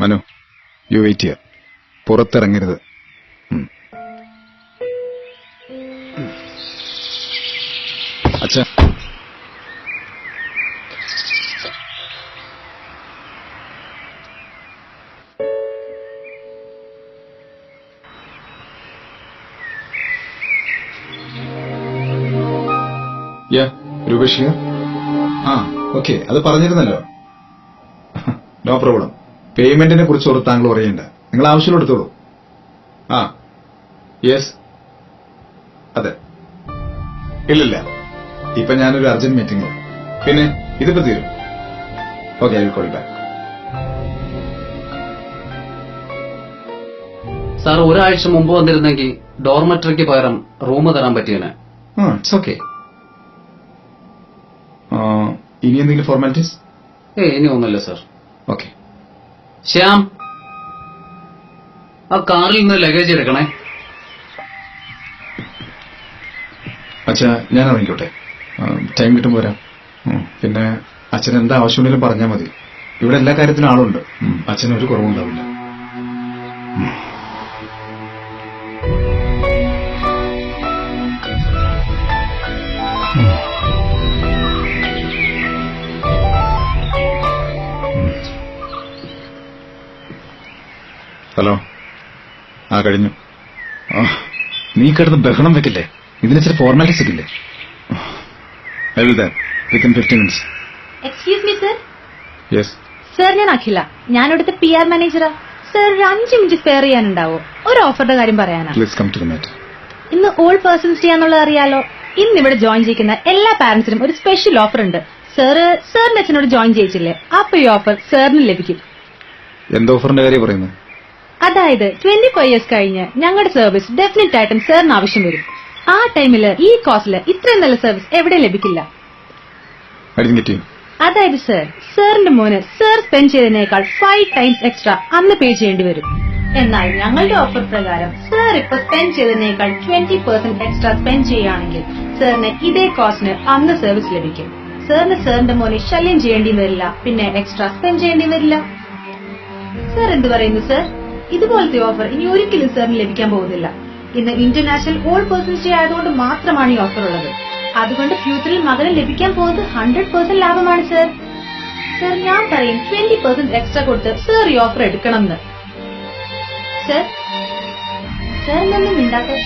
Manu, U wait ചെയ്യുക. പുറത്തിറങ്ങരുത്. അച്ഛാ, Rupesh, okay, അത് പറഞ്ഞിരുന്നല്ലോ. No problem. പേയ്മെന്റിനെ കുറിച്ച് ഓർത്ത് താങ്കൾ പറയണ്ട. നിങ്ങൾ ആവശ്യം എടുത്തോളൂ. യെസ്, അതെ. ഇല്ലില്ല, ഇപ്പൊ ഞാനൊരു അർജന്റ് മീറ്റിംഗ്. പിന്നെ ഇതിപ്പോ തീരും. Okay, I will call back. Sir, ഒരാഴ്ച മുമ്പ് വന്നിരുന്നെങ്കിൽ ഡോർമെട്രിക്ക് പകരം റൂം തരാൻ പറ്റിയേനെ. It's okay. ഇനി എന്തെങ്കിലും ഫോർമാലിറ്റീസ്? ഇനി ഒന്നുമില്ല സാർ. ഓക്കെ. ശ്യാം, ആ കാറിൽ നിന്ന് ലഗേജ് എടുക്കണേ. അച്ഛാ, ഞാൻ ഇറങ്ങിക്കോട്ടെ. ടൈം കിട്ടുമ്പോ വരാം. പിന്നെ അച്ഛൻ എന്താ ആവശ്യമുണ്ടെങ്കിലും പറഞ്ഞാൽ മതി. ഇവിടെ എല്ലാ കാര്യത്തിനും ആളുണ്ട്. അച്ഛന് ഒരു കുറവുണ്ടാവില്ല. ഹലോ. കഴിഞ്ഞു. നീ കിടന്ന് ബഹളം വെക്കില്ലേ? ഇതിന് ചില ഫോർമാലിറ്റീസ് ഒക്കെ ഇല്ലേ? Within 15 minutes. Excuse me sir. Yes sir, ഞാൻ അഖില. ഞാൻ ഇവിടുത്തെ PR മാനേജറാ. സർ, ഒരു 5 മിനിറ്റ് സ്പെയർ ചെയ്യാനുണ്ടാവോ? ഒരു ഓഫറുടെ കാര്യം പറയാനാ. Please come to the matter. ഇന്ന് ഓൾ പേഴ്സൺസ് ഡേ ആണെന്നുള്ളത് അറിയാലോ. ഇന്ന് ഇവിടെ ജോയിൻ ചെയ്യുന്ന എല്ലാ പാരന്റ്സിനും ഒരു സ്പെഷ്യൽ ഓഫർ ഉണ്ട്. സാറിന്റെ അച്ഛനോട് ജോയിൻ ചെയ്യിച്ചില്ലേ? അപ്പൊ ഈ ഓഫർ സാറിന് ലഭിക്കും. എന്ത് ഓഫറിന്റെ കാര്യം പറയുന്നത്? അതായത് 25 years കഴിഞ്ഞ് ഞങ്ങളുടെ സർവീസ് ഡെഫിനറ്റ് ആയിട്ടും സാറിന് ആവശ്യം വരും. ആ ടൈമില് ഈ കോസ്റ്റില് ഇത്രയും നല്ല സർവീസ് എവിടെ ലഭിക്കില്ല. അതായത് സാറിന്റെ മോന് സാർ സ്പെൻഡ് ചെയ്തതിനേക്കാൾ 5 times എക്സ്ട്രാ അന്ന് പേ ചെയ്യേണ്ടി വരും. എന്നാൽ ഞങ്ങളുടെ ഓഫർ പ്രകാരം സാർ ഇപ്പൊ സ്പെൻഡ് ചെയ്തതിനേക്കാൾ 20% എക്സ്ട്രാ സ്പെൻഡ് ചെയ്യുകയാണെങ്കിൽ സാറിന് ഇതേ കോസ്റ്റിന് അന്ന് സർവീസ് ലഭിക്കും. സാറിന്റെ മോനെ ശല്യം ചെയ്യേണ്ടി വരില്ല, പിന്നെ എക്സ്ട്രാ സ്പെൻഡ് ചെയ്യേണ്ടി വരില്ല. സാർ എന്ത് പറയുന്നു സർ? ഇതുപോലത്തെ ഓഫർ ഇനി ഒരിക്കലും സാറിന് ലഭിക്കാൻ പോകുന്നില്ല. ഇന്ന് ഇന്റർനാഷണൽ ഓൾ പേഴ്സൺസ് ഡേ ആയതുകൊണ്ട് മാത്രമാണ് ഈ ഓഫർ ഉള്ളത്. അതുകൊണ്ട് ഫ്യൂച്ചറിൽ മകന് ലഭിക്കാൻ പോകുന്നത് 100% ലാഭമാണ് സർ. സർ, ഞാൻ പറയും 20% എക്സ്ട്രാ കൊടുത്ത് സർ ഈ ഓഫർ എടുക്കണം എന്ന്. സർ, സാറിനൊന്നും ഉണ്ടാക്കാം.